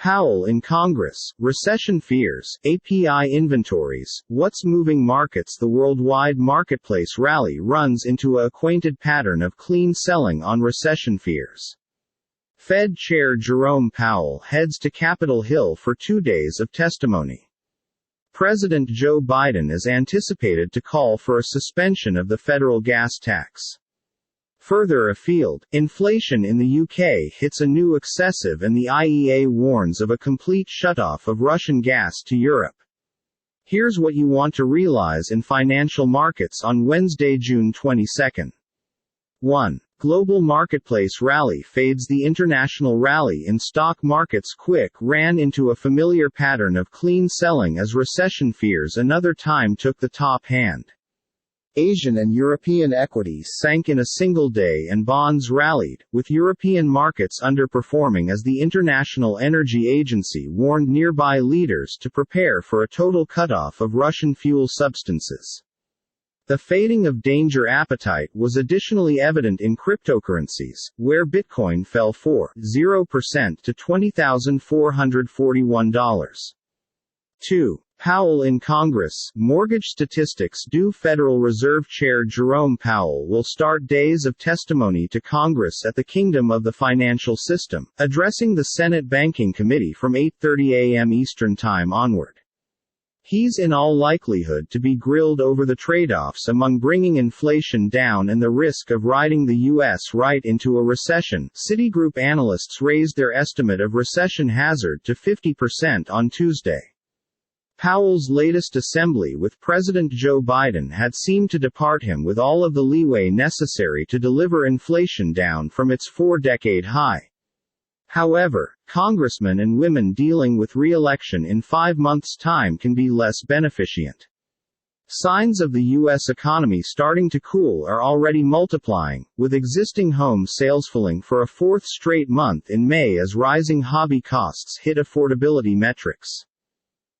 Powell in Congress, recession fears, API inventories, what's moving markets? The worldwide marketplace rally runs into a acquainted pattern of clean selling on recession fears. Fed Chair Jerome Powell heads to Capitol Hill for 2 days of testimony. President Joe Biden is anticipated to call for a suspension of the federal gas tax. Further afield, inflation in the UK hits a new excessive and the IEA warns of a complete shutoff of Russian gas to Europe. Here's what you want to realize in financial markets on Wednesday, June 22. 1. Global marketplace rally fades. The international rally in stock markets ran into a familiar pattern of clean selling as recession fears another time took the top hand. Asian and European equities sank in a single day and bonds rallied, with European markets underperforming as the International Energy Agency warned nearby leaders to prepare for a total cutoff of Russian fuel substances. The fading of danger appetite was additionally evident in cryptocurrencies, where Bitcoin fell 0% to $20,441. 2. Powell in Congress, mortgage statistics due. Federal Reserve Chair Jerome Powell will start days of testimony to Congress at the Kingdom of the Financial System, addressing the Senate Banking Committee from 8:30 a.m. Eastern Time onward. He's in all likelihood to be grilled over the trade-offs among bringing inflation down and the risk of riding the U.S. right into a recession. Citigroup analysts raised their estimate of recession hazard to 50% on Tuesday. Powell's latest assembly with President Joe Biden had seemed to depart him with all of the leeway necessary to deliver inflation down from its 4-decade high. However, congressmen and women dealing with re-election in 5 months' time can be less beneficent. Signs of the U.S. economy starting to cool are already multiplying, with existing home sales falling for a 4th straight month in May as rising hobby costs hit affordability metrics.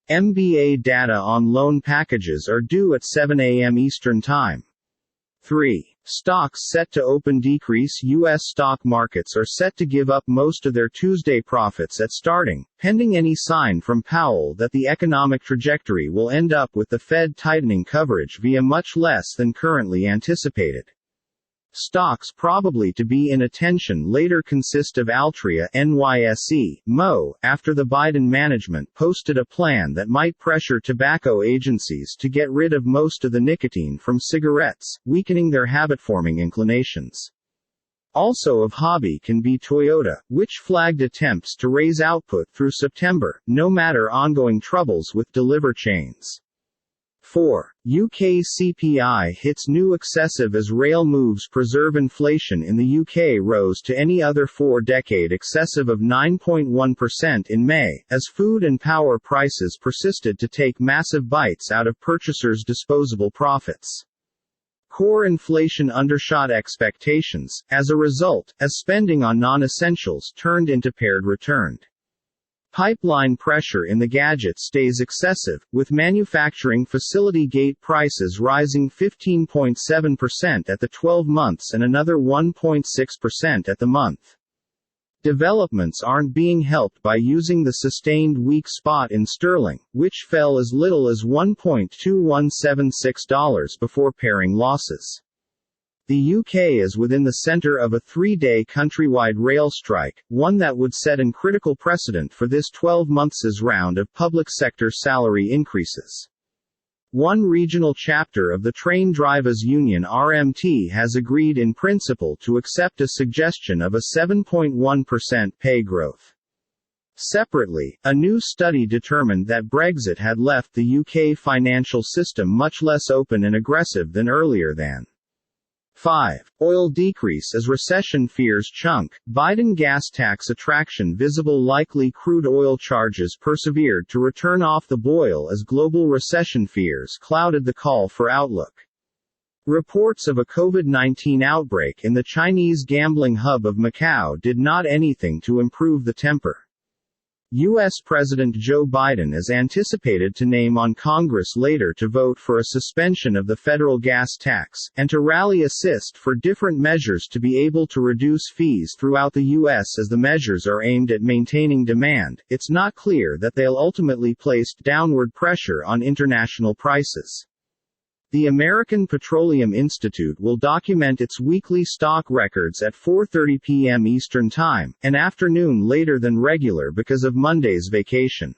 MBA data on loan packages are due at 7 a.m. Eastern Time. 3. Stocks set to open decrease. U.S. stock markets are set to give up most of their Tuesday profits at starting, pending any sign from Powell that the economic trajectory will end up with the Fed tightening coverage via much less than currently anticipated. Stocks probably to be in attention later consist of Altria, NYSE, Mo, after the Biden management posted a plan that might pressure tobacco agencies to get rid of most of the nicotine from cigarettes, weakening their habit-forming inclinations. Also of hobby can be Toyota, which flagged attempts to raise output through September, no matter ongoing troubles with deliver chains. 4. UK CPI hits new excessive as rail moves preserve. Inflation in the UK rose to any other 4-decade excessive of 9.1% in May, as food and power prices persisted to take massive bites out of purchasers' disposable profits. Core inflation undershot expectations, as a result, as spending on non-essentials turned into pared returned. Pipeline pressure in the gadget stays excessive, with manufacturing facility gate prices rising 15.7% at the 12 months and another 1.6% at the month. Developments aren't being helped by using the sustained weak spot in sterling, which fell as little as $1.2176 before paring losses. The UK is within the centre of a 3-day countrywide rail strike, one that would set an critical precedent for this 12 months' round of public sector salary increases. One regional chapter of the Train Drivers Union RMT has agreed in principle to accept a suggestion of a 7.1% pay growth. Separately, a new study determined that Brexit had left the UK financial system much less open and aggressive than earlier. 5. Oil decrease as recession fears chunk. Biden gas tax attraction visible. Likely crude oil charges persevered to return off the boil as global recession fears clouded the call for outlook. Reports of a COVID-19 outbreak in the Chinese gambling hub of Macau did not anything to improve the temper. U.S. President Joe Biden is anticipated to name on Congress later to vote for a suspension of the federal gas tax, and to rally assist for different measures to be able to reduce fees throughout the U.S. as the measures are aimed at maintaining demand. It's not clear that they'll ultimately place downward pressure on international prices. The American Petroleum Institute will document its weekly stock records at 4:30 p.m. Eastern Time, an afternoon later than regular because of Monday's vacation.